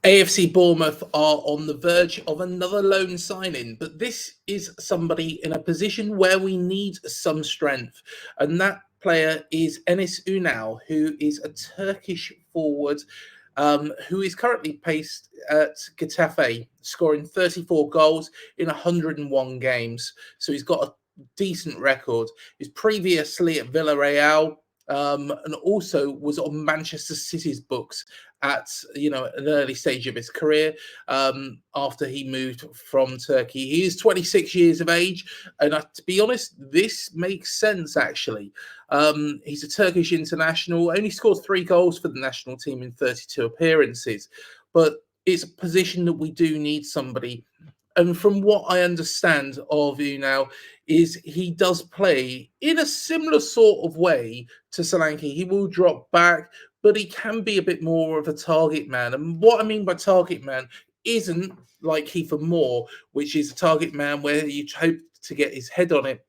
AFC Bournemouth are on the verge of another loan signing, but this is somebody in a position where we need some strength. And that player is Enes Ünal, who is a Turkish forward who is currently based at Getafe, scoring 34 goals in 101 games. So he's got a decent record. He's previously at Villarreal, and also was on Manchester City's books at an early stage of his career after he moved from Turkey. He is 26 years of age, and to be honest, this makes sense actually. He's a Turkish international, only scored 3 goals for the national team in 32 appearances, but it's a position that we do need somebody. And from what I understand of Ünal, is he does play in a similar sort of way to Solanke. He will drop back, but he can be a bit more of a target man. And what I mean by target man isn't like Kieffer Moore, which is a target man where you hope to get his head on it.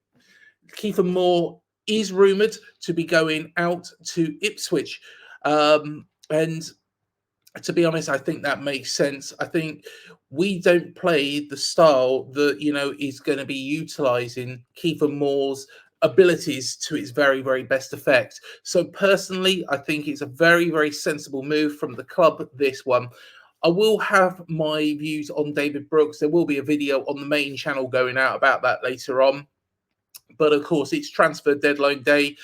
Kieffer Moore is rumoured to be going out to Ipswich. And to be honest, I think that makes sense. I think we don't play the style that, is going to be utilising Kieffer Moore's abilities to its very, very best effect. So personally, I think it's a very, very sensible move from the club, this one. I will have my views on David Brooks. There will be a video on the main channel going out about that later on. But of course, it's transfer deadline day.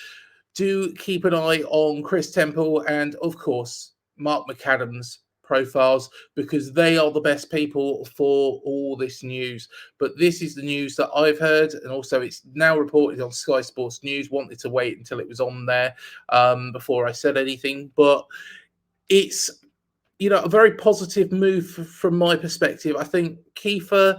Do keep an eye on Chris Temple and, of course, Mark McAdams' profiles, because they are the best people for all this news. But this is the news that I've heard, and also it's now reported on Sky Sports News. Wanted to wait until it was on there before I said anything, but it's a very positive move from my perspective. I think Kieffer,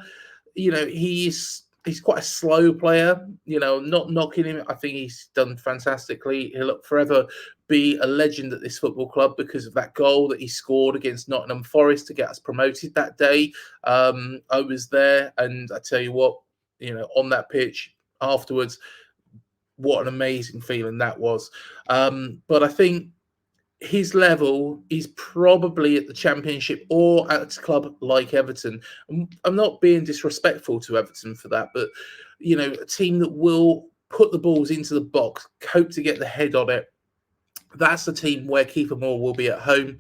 he's quite a slow player, not knocking him. I think he's done fantastically. He'll forever be a legend at this football club because of that goal that he scored against Nottingham Forest to get us promoted that day. I was there, and I tell you what, on that pitch afterwards, what an amazing feeling that was. But I think his level is probably at the Championship or at a club like Everton. I'm not being disrespectful to Everton for that, but a team that will put the balls into the box, hope to get the head on it. That's the team where Kieffer Moore will be at home.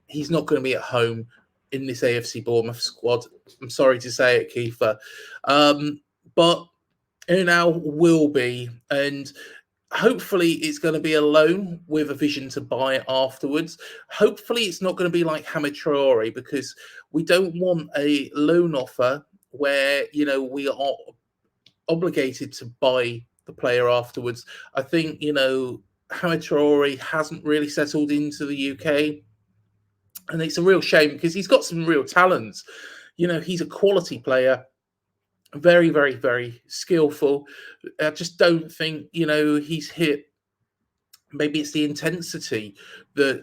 He's not going to be at home in this AFC Bournemouth squad. I'm sorry to say it, Kieffer. But Ünal will be, and hopefully it's going to be a loan with a vision to buy afterwards. Hopefully it's not going to be like Hamid Traore, because we don't want a loan offer where, we are obligated to buy the player afterwards. I think, Hamid Traore hasn't really settled into the UK. And it's a real shame because he's got some real talents. He's a quality player. Very, very, very skillful. I just don't think, he's hit. Maybe it's the intensity that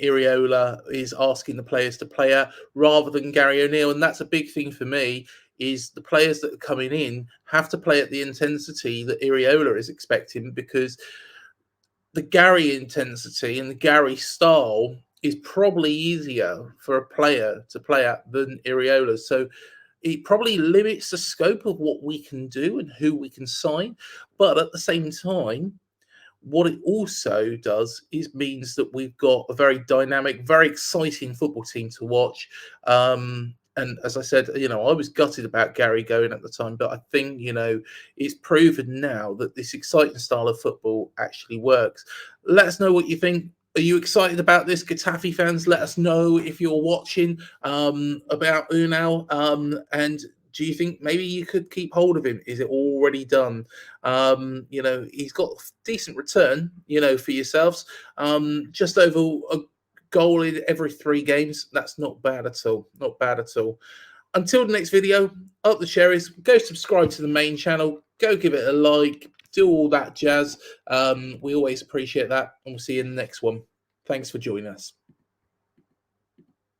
Iriola is asking the players to play at rather than Gary O'Neill. And that's a big thing for me, is the players that are coming in have to play at the intensity that Iriola is expecting, because the Gary intensity and the Gary style is probably easier for a player to play at than Iriola. So it probably limits the scope of what we can do and who we can sign. But at the same time, what it also does is means that we've got a very dynamic, very exciting football team to watch. And as I said, I was gutted about Gary going at the time, but I think, it's proven now that this exciting style of football actually works. Let us know what you think. Are you excited about this, Getafe fans? Let us know if you're watching about Ünal. And do you think maybe you could keep hold of him? Is it already done? He's got a decent return, for yourselves. Just over a goal in every 3 games. That's not bad at all. Not bad at all. Until the next video, up the cherries. Go subscribe to the main channel. Go give it a like. Do all that jazz. We always appreciate that. And we'll see you in the next one. Thanks for joining us.